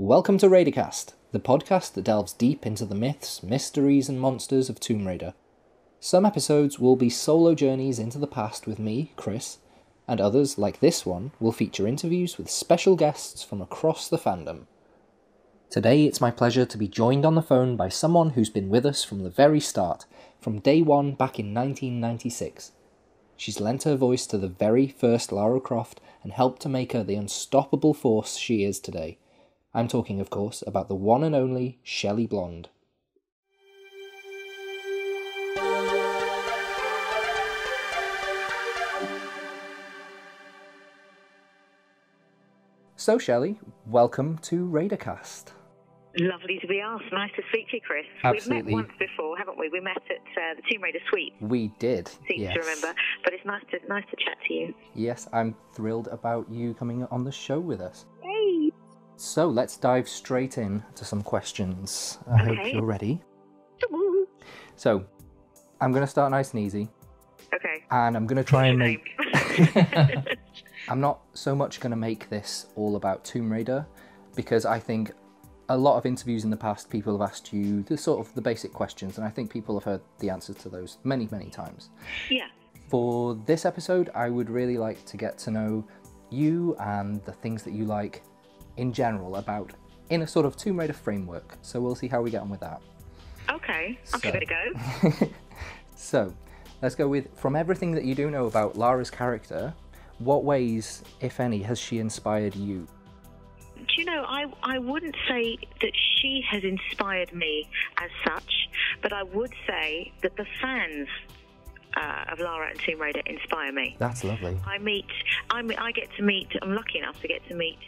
Welcome to Raidercast, the podcast that delves deep into the myths, mysteries and monsters of Tomb Raider. Some episodes will be solo journeys into the past with me, Chris, and others, like this one, will feature interviews with special guests from across the fandom. Today it's my pleasure to be joined on the phone by someone who's been with us from the very start, from day one back in 1996. She's lent her voice to the very first Lara Croft and helped to make her the unstoppable force she is today. I'm talking, of course, about the one and only Shelley Blond. So, Shelley, welcome to Raidercast. Lovely to be asked. Nice to speak to you, Chris. Absolutely. We've met once before, haven't we? We met at the Tomb Raider Suite. We did, Seems yes. to remember. But it's nice to chat to you. Yes, I'm thrilled about you coming on the show with us. Hey! So, let's dive straight in to some questions. I hope you're ready. Woo. So, I'm going to start nice and easy. Okay. And I'm going to try and What's make... your name? I'm not so much going to make this all about Tomb Raider, because I think a lot of interviews in the past, people have asked you the sort of the basic questions, and I think people have heard the answers to those many, many times. Yeah. For this episode, I would really like to get to know you and the things that you like in general about in a sort of Tomb Raider framework. So we'll see how we get on with that. Okay. I'll give it a go. So, let's go with, from everything that you do know about Lara's character, what ways, if any, has she inspired you? Do you know, I wouldn't say that she has inspired me as such, but I would say that the fans of Lara and Tomb Raider inspire me. That's lovely. I get to meet, I'm lucky enough to get to meet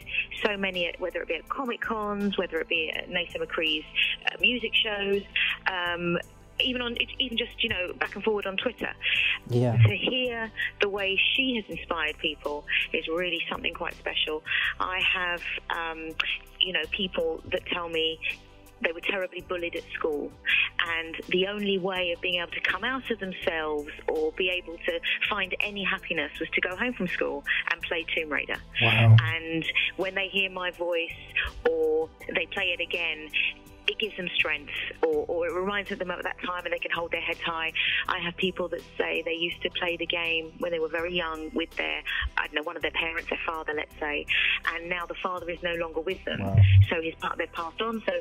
so many, whether it be at Comic Cons, whether it be at Nathan McCree's music shows, even just, you know, back and forward on Twitter. Yeah. To hear the way she has inspired people is really something quite special. I have, people that tell me they were terribly bullied at school, and the only way of being able to come out of themselves or be able to find any happiness was to go home from school and play Tomb Raider. Wow. And when they hear my voice or they play it again, it gives them strength, or it reminds them of that time and they can hold their heads high. I have people that say they used to play the game when they were very young with their, one of their parents, their father, let's say, and now the father is no longer with them. Wow. So they've passed on, so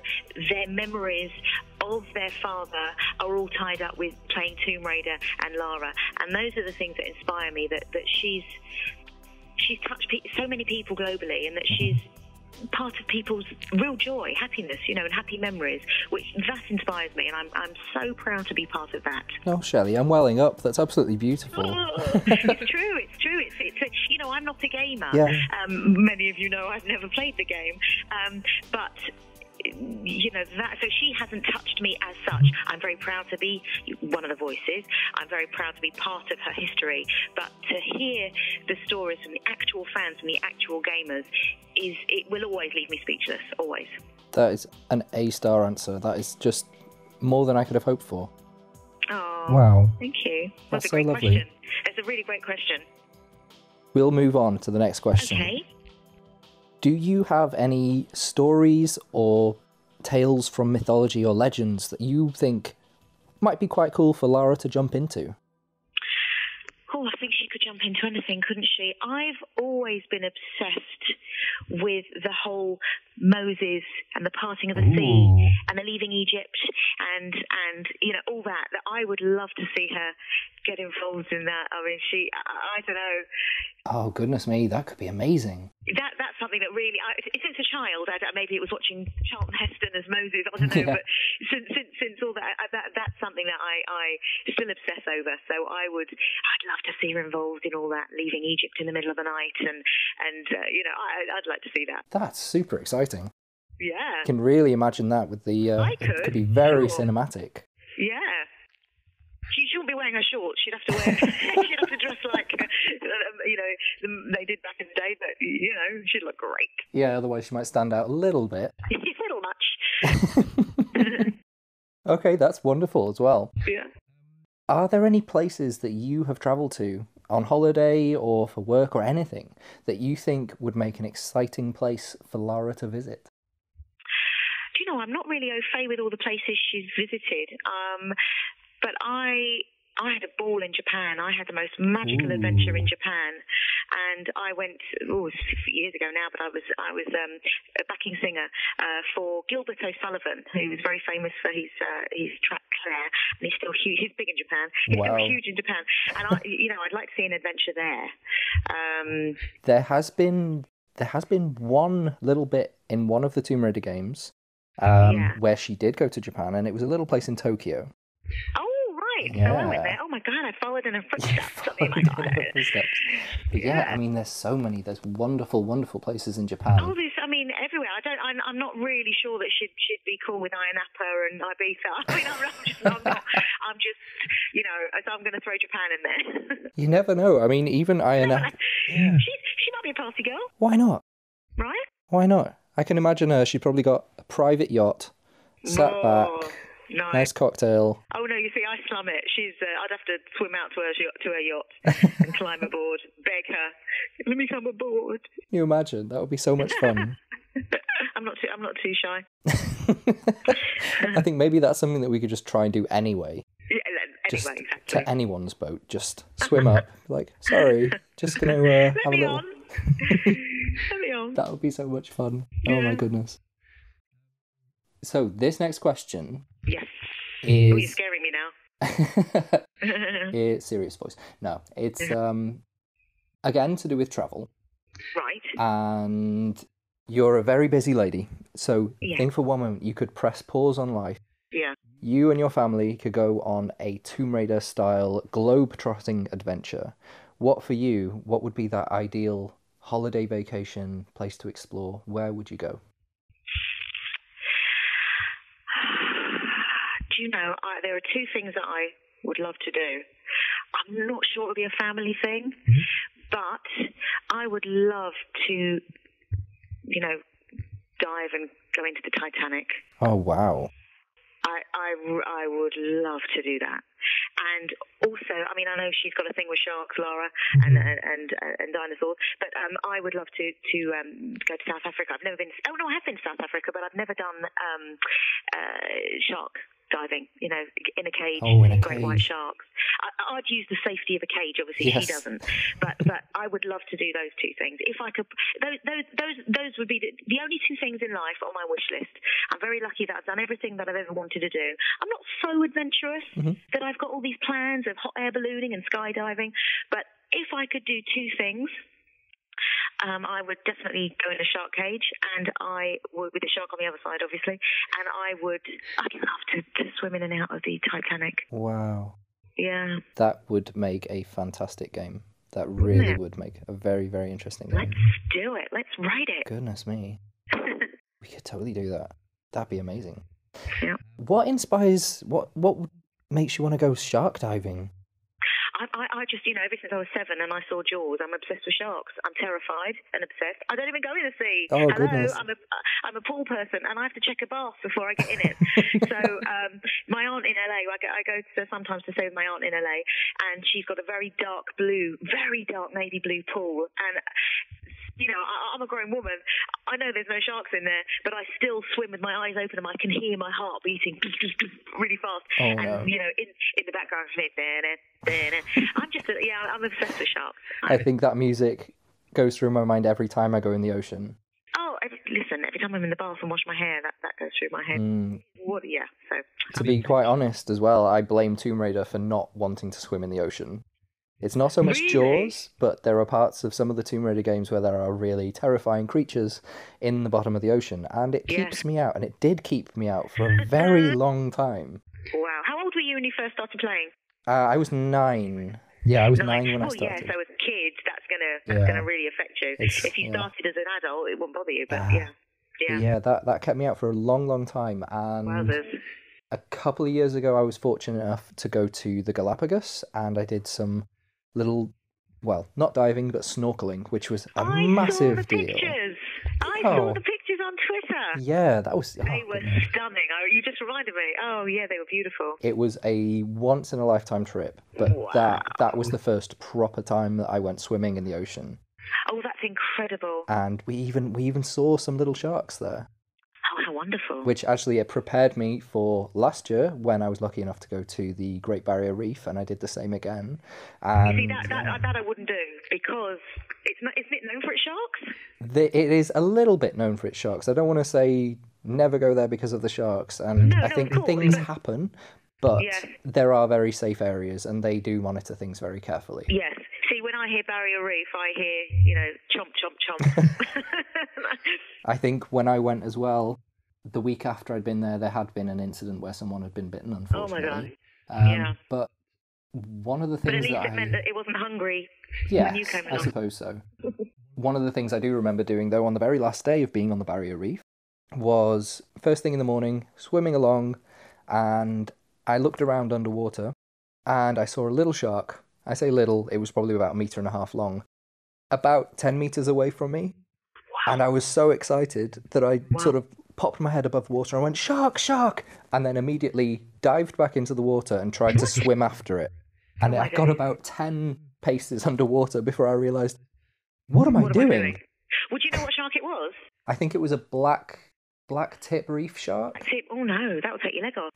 their memories of their father are all tied up with playing Tomb Raider and Lara, and those are the things that inspire me, that she's touched so many people globally, and that she's part of people's real joy, happiness, and happy memories, which that inspires me, and I'm so proud to be part of that. Oh, Shelley, I'm welling up. That's absolutely beautiful. It's true. It's I'm not a gamer. Yeah. Many of you know I've never played the game, but so she hasn't touched me as such. I'm very proud to be one of the voices. I'm very proud to be part of her history. But to hear the stories from the actual fans, from the actual gamers, it will always leave me speechless, always. That is an A-star answer. That is just more than I could have hoped for. Oh, wow. Thank you. That's a so great lovely. question. It's a really great question. We'll move on to the next question. Okay. Do you have any stories or tales from mythology or legends that you think might be quite cool for Lara to jump into? Oh, I think she could jump into anything, couldn't she? I've always been obsessed with the whole Moses and the parting of the sea and the leaving Egypt and all that I would love to see her get involved in that. I mean, I don't know. Oh, goodness me, that could be amazing. That's something that really, since a child, maybe it was watching Charlton Heston as Moses, I don't know, but since all that's something that I still obsess over. So I'd love to see her involved in all that, leaving Egypt in the middle of the night, and I'd like to see that. That's super exciting. Yeah. I can really imagine that with the, it could be very cinematic. Yeah. She shouldn't be wearing her shorts. She'd have to dress like, they did back in the day, but, she'd look great. Yeah, otherwise she might stand out a little bit. A little much. Okay, that's wonderful as well. Yeah. Are there any places that you have travelled to on holiday or for work or anything that you think would make an exciting place for Lara to visit? I'm not really au fait with all the places she's visited. But I had a ball in Japan. I had the most magical adventure in Japan, and I went. It was years ago now, but I was a backing singer for Gilbert O'Sullivan, who was very famous for his track Claire, and he's still huge. He's big in Japan. He's still huge in Japan, and I'd like to see an adventure there. There has been one little bit in one of the Tomb Raider games where she did go to Japan, and it was a little place in Tokyo. Oh, right. Yeah. So I went there. Oh, my God, I followed in her footsteps. But yeah, I mean, there's so many. There's wonderful, wonderful places in Japan. Oh, everywhere. I'm not really sure that she'd be cool with Ayia Napa and Ibiza. I mean, I'm just, so I'm going to throw Japan in there. You never know. I mean, even Ayia Napa. Yeah. She might be a party girl. Why not? Right? Why not? I can imagine her. She probably got a private yacht, sat back, nice cocktail. Oh no, you see, I slum it. I'd have to swim out to her yacht and climb aboard, beg her, let me come aboard. Can you imagine? That would be so much fun. I'm not too shy. I think maybe that's something that we could just try and do anyway. Yeah, just anyway, exactly. To anyone's boat, just swim up. Like, sorry, just gonna have a little. Let me on. That would be so much fun. Yeah. Oh my goodness. So this next question. Yes. Is... Oh, you're scaring me now. It's serious voice. No, it's again to do with travel. Right. And you're a very busy lady. So think for one moment you could press pause on life. Yeah. You and your family could go on a Tomb Raider style globetrotting adventure. What would be that ideal holiday vacation place to explore? Where would you go? Do you know, there are two things that I would love to do. I'm not sure it would be a family thing, but I would love to, dive and go into the Titanic. Oh, wow. I would love to do that. And also, I mean, I know she's got a thing with sharks, Lara, and dinosaurs, but I would love to go to South Africa. I've never been. Oh no, I have been to South Africa, but I've never done shark diving. In a cage, great white sharks. I'd use the safety of a cage. Obviously, she doesn't. But I would love to do those two things. If I could, those would be the only two things in life on my wish list. I'm very lucky that I've done everything that I've ever wanted to do. I'm not so adventurous that I've got all these plans of hot air ballooning and skydiving. But if I could do two things, I would definitely go in a shark cage, and I would, with the shark on the other side, obviously, and I'd love to swim in and out of the Titanic. Wow. Yeah. That would make a fantastic game. That really would make a very, very interesting game. Let's do it. Let's write it. Goodness me. We could totally do that. That'd be amazing. Yeah. What makes you want to go shark diving? I just, ever since I was 7 and I saw Jaws, I'm obsessed with sharks. I'm terrified and obsessed. I don't even go in the sea. Oh, goodness. I'm a pool person, and I have to check a bath before I get in it. So my aunt in LA, I go sometimes to stay with my aunt in LA, and she's got a very dark navy blue pool, and I'm a grown woman. I know there's no sharks in there, but I still swim with my eyes open, and I can hear my heart beating really fast. Oh, and no. In the background, I'm obsessed with sharks. I think that music goes through my mind every time I go in the ocean. Oh, listen, every time I'm in the bath and wash my hair, that goes through my head. To be quite honest as well, I blame Tomb Raider for not wanting to swim in the ocean. It's not so much Jaws, but there are parts of some of the Tomb Raider games where there are really terrifying creatures in the bottom of the ocean, and it keeps me out, and it did keep me out for a very long time. Wow. How old were you when you first started playing? I was 9. Yeah, I was 9 when I started. Yeah, so as a kid, that's gonna really affect you. If you started as an adult, it won't bother you, but Yeah, that kept me out for a long, long time, and wowzers. A couple of years ago, I was fortunate enough to go to the Galapagos, and I did some little, well, not diving, but snorkeling, which was a massive deal. I saw the pictures on Twitter. Yeah, that was... They were stunning. You just reminded me. Oh, yeah, they were beautiful. It was a once-in-a-lifetime trip, but that was the first proper time that I went swimming in the ocean. Oh, that's incredible. And we even saw some little sharks there. Oh, how wonderful. Which actually it prepared me for last year when I was lucky enough to go to the Great Barrier Reef, and I did the same again. And you see, that I wouldn't do, because isn't it known for its sharks? It is a little bit known for its sharks. I don't want to say never go there because of the sharks, and I think things happen, but there are very safe areas, and they do monitor things very carefully. Yes. See, when I hear Barrier Reef, I hear, chomp, chomp, chomp. I think when I went as well, the week after I'd been there had been an incident where someone had been bitten, unfortunately. Oh my God. But one of the things But at least it meant that it wasn't hungry when you came along. I suppose so. One of the things I do remember doing, though, on the very last day of being on the Barrier Reef, was first thing in the morning, swimming along, and I looked around underwater, and I saw a little shark. I say little, it was probably about 1.5 meters long, about 10 meters away from me. Wow. And I was so excited that I sort of popped my head above water and went, "Shark, shark!" And then immediately dived back into the water and tried to swim after it. And I got about 10 paces underwater before I realised, what am I doing? Would you know what shark it was? I think it was a black tip reef shark. Oh no, that would take your leg off.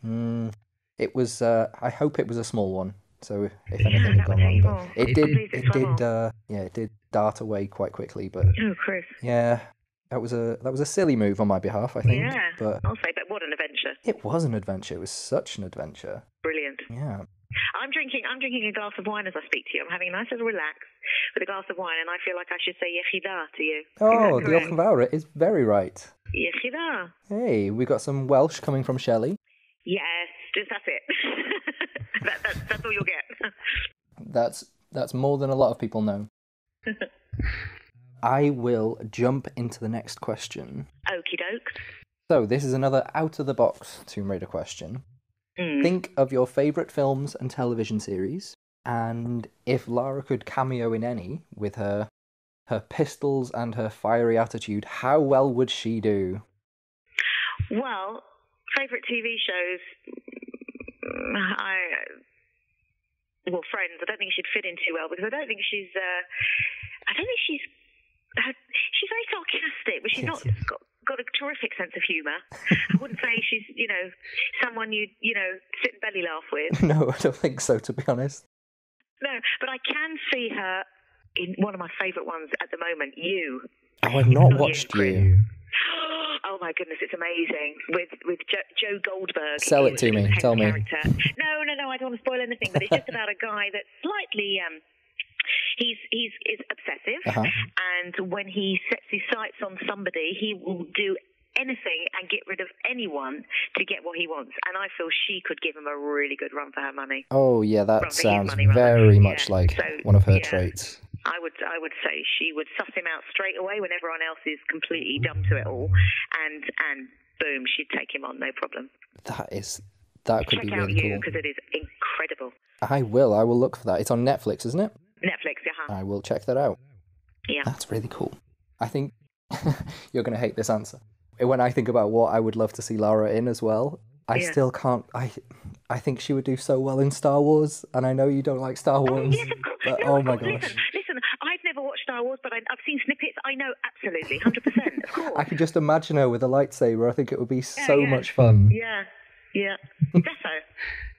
It was, I hope it was a small one. So if anything had gone wrong, but it did dart away quite quickly. But Chris, that was a silly move on my behalf, I think. Yeah, but I'll say, but what an adventure! It was an adventure. It was such an adventure. Brilliant. Yeah. I'm drinking a glass of wine as I speak to you. I'm having a nice little relax with a glass of wine, and I feel like I should say yechida to you. Oh, the Ochgavara is very right. Yechida. Hey, we got some Welsh coming from Shelley. Yes, just that's it. That's all you'll get. That's more than a lot of people know. I will jump into the next question. Okie dokes. So this is another out-of-the-box Tomb Raider question. Think of your favourite films and television series, and if Lara could cameo in any with her pistols and her fiery attitude, how well would she do? Well, favourite TV shows, Friends. I don't think she'd fit in too well, because I don't think she's very sarcastic, but she's not got a terrific sense of humour. I wouldn't say she's, someone you'd, sit and belly laugh with. No, I don't think so, to be honest. No, but I can see her in one of my favourite ones at the moment, You. Oh, I've not watched You. Oh my goodness, it's amazing. With Joe Goldberg. Sell it to me, tell me. Character. No, I don't want to spoil anything, but it's just about a guy that's slightly... He's obsessive, and when he sets his sights on somebody, he will do anything and get rid of anyone to get what he wants. And I feel she could give him a really good run for her money. Oh yeah, that sounds very much like one of her traits. I would say she would suss him out straight away when everyone else is completely dumb to it all, and boom, she'd take him on, no problem. That could be really cool. Check out You, because it is incredible. I will look for that. It's on Netflix, isn't it? Netflix, I will check that out. Yeah. That's really cool. I think you're going to hate this answer. When I think about what I would love to see Lara in as well, I still can't... I think she would do so well in Star Wars, and I know you don't like Star Wars. Oh, yes, of course. But, oh my gosh. Listen, I've never watched Star Wars, but I've seen snippets. I know absolutely, 100%, of course. I could just imagine her with a lightsaber. I think it would be so much fun. Yeah. Defo.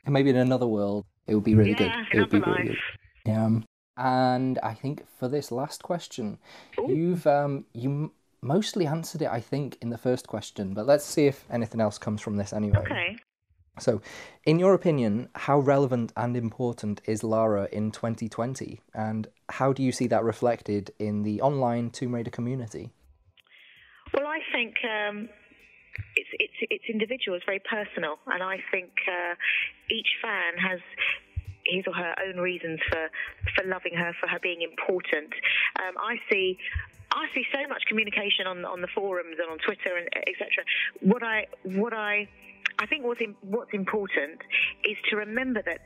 And maybe in another world, it would be really good. It would be really good. Yeah. And I think for this last question, you mostly answered it, I think, in the first question, but let's see if anything else comes from this anyway. Okay. So, in your opinion, how relevant and important is Lara in 2020, and how do you see that reflected in the online Tomb Raider community? Well, I think it's individual, it's very personal, and I think each fan has his or her own reasons for loving her, for her being important. I see so much communication on the forums and on Twitter and etc. I think what's important is to remember that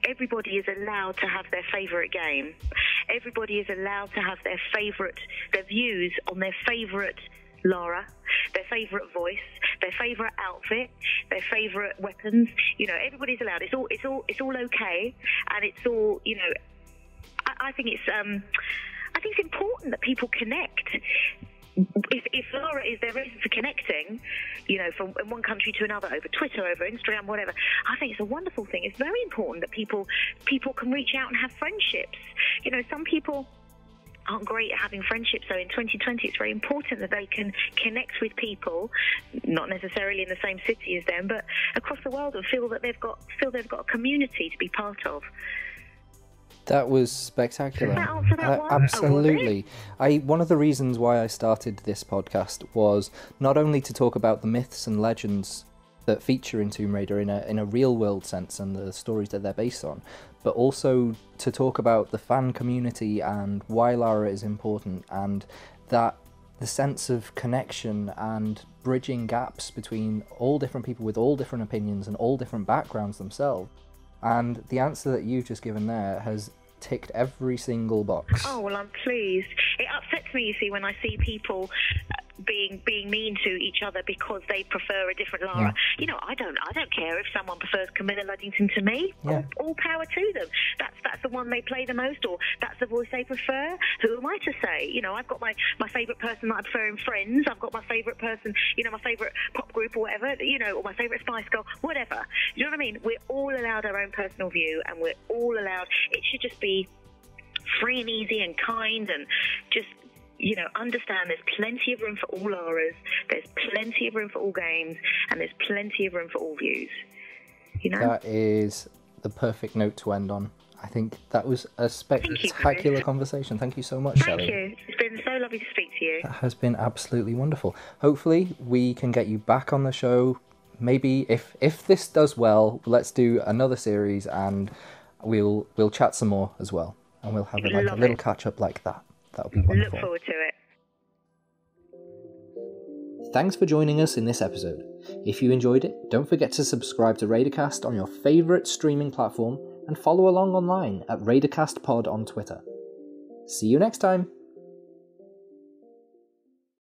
everybody is allowed to have their favourite game. Everybody is allowed to have their views on their favourite Lara, their favourite voice, their favourite outfit, their favourite weapons. Everybody's allowed. It's all okay, and it's all. I think it's important that people connect if Lara is their reason for connecting, from one country to another, over Twitter, over Instagram, whatever, I think it's a wonderful thing. It's very important that people can reach out and have friendships. Some people aren't great at having friendships, so in 2020 it's very important that they can connect with people, not necessarily in the same city as them, but across the world, and feel they've got a community to be part of. That was spectacular. Does that answer that one? Absolutely. One of the reasons why I started this podcast was not only to talk about the myths and legends that feature in Tomb Raider in a real world sense and the stories that they're based on, but also to talk about the fan community and why Lara is important, and that the sense of connection and bridging gaps between all different people with all different opinions and all different backgrounds themselves. And the answer that you've just given there has ticked every single box. Oh, well, I'm pleased. It upsets me, you see, when I see people being mean to each other because they prefer a different Lara. Yeah. I don't care if someone prefers Camilla Luddington to me. Yeah. All power to them. That's the one they play the most, or that's the voice they prefer. Who am I to say? I've got my favourite person that I prefer in Friends. I've got my favourite person, my favourite pop group or whatever, or my favourite Spice Girl, whatever. You know what I mean? We're all allowed our own personal view, and we're all allowed. It should just be free and easy and kind, and just understand there's plenty of room for all Laras, there's plenty of room for all games, and there's plenty of room for all views. That is the perfect note to end on. I think that was a spectacular conversation. Thank you so much, Shelley. Thank you. It's been so lovely to speak to you. That has been absolutely wonderful. Hopefully we can get you back on the show. Maybe if this does well, let's do another series, and we'll chat some more as well. And we'll have a little catch up like that. That would be wonderful. Look forward to it. Thanks for joining us in this episode. If you enjoyed it, don't forget to subscribe to Raidercast on your favourite streaming platform and follow along online at Raidercast Pod on Twitter. See you next time!